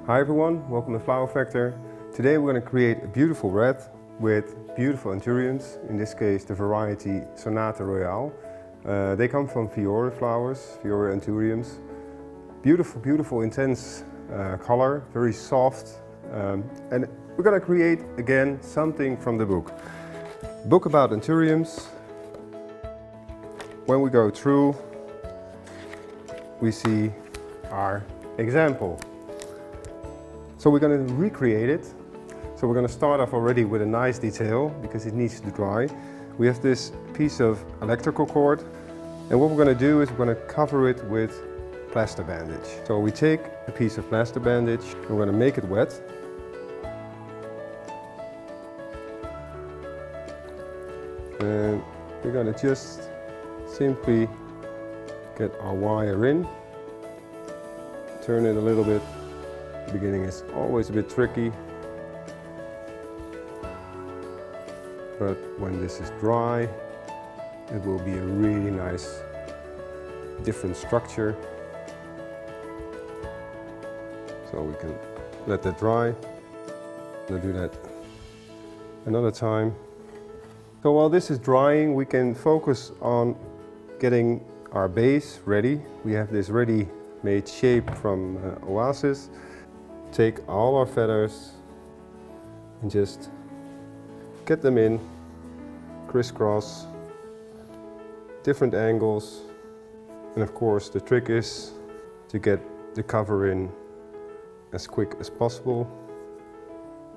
Hi everyone, welcome to Flower Factor. Today we're going to create a beautiful red with beautiful Anthuriums, in this case the variety Sonate Royal. They come from Fiore flowers, Fiore Anthuriums. Beautiful, beautiful, intense color, very soft. And we're going to create again something from the book. Book about Anthuriums. When we go through, we see our example. So we're going to recreate it. So we're going to start off already with a nice detail because it needs to dry. We have this piece of electrical cord, and what we're going to do is we're going to cover it with plaster bandage. So we take a piece of plaster bandage, we're going to make it wet. And we're going to just simply get our wire in, turn it a little bit. The beginning is always a bit tricky, but when this is dry, it will be a really nice, different structure. So we can let that dry. I'll do that another time. So while this is drying, we can focus on getting our base ready. We have this ready-made shape from Oasis. Take all our feathers and just get them in, crisscross, different angles. And of course the trick is to get the cover in as quick as possible.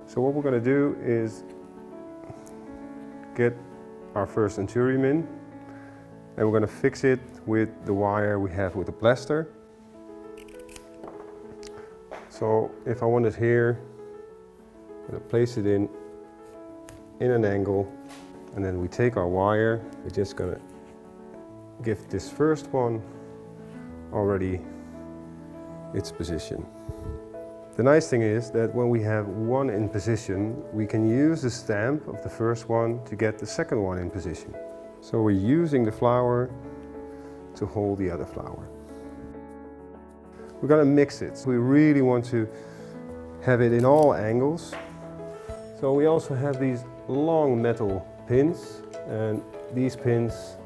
So what we're going to do is get our first Anthurium in, and we're going to fix it with the wire we have with the plaster. So if I want it here, I'm going to place it in an angle, and then we take our wire. We're just going to give this first one already its position. The nice thing is that when we have one in position, we can use the stamp of the first one to get the second one in position. So we're using the flower to hold the other flower. We're going to mix it. We really want to have it in all angles. So we also have these long metal pins, and these pins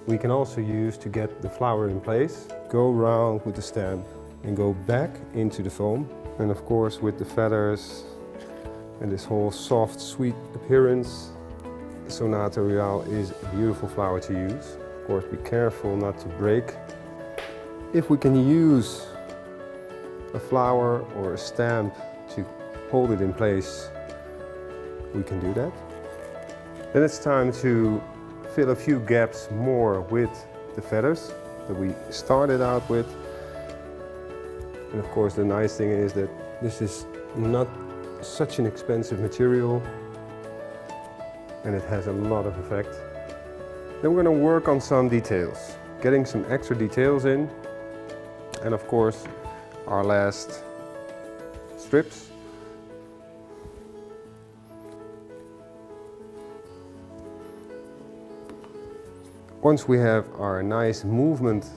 we can also use to get the flower in place. Go around with the stamp and go back into the foam. And of course with the feathers and this whole soft, sweet appearance, Sonate Royal is a beautiful flower to use. Of course be careful not to break. If we can use a flower or a stamp to hold it in place, we can do that. Then it's time to fill a few gaps more with the feathers that we started out with. And of course the nice thing is that this is not such an expensive material and it has a lot of effect. Then we're going to work on some details, getting some extra details in, and of course our last strips. Once we have our nice movement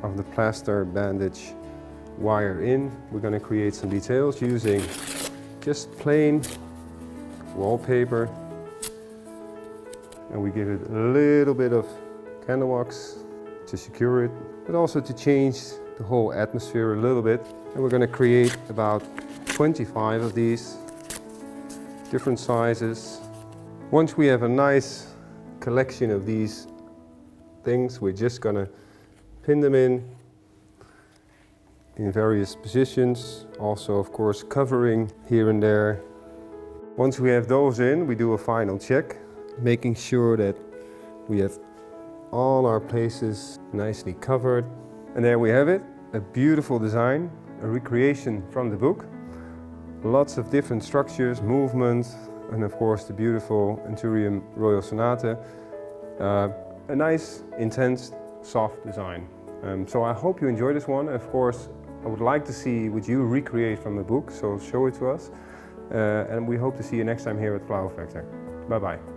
of the plaster bandage wire in, we're going to create some details using just plain wallpaper, and we give it a little bit of candle wax to secure it, but also to change the whole atmosphere a little bit. And we're going to create about 25 of these different sizes. Once we have a nice collection of these things, we're just going to pin them in various positions, also of course covering here and there. Once we have those in, we do a final check, making sure that we have all our places nicely covered. And there we have it, a beautiful design, a recreation from the book. Lots of different structures, movements, and of course the beautiful Anthurium Royal Sonate. A nice, intense, soft design. So I hope you enjoyed this one. Of course, I would like to see what you recreate from the book, so show it to us. And we hope to see you next time here at Flower Factor. Bye bye.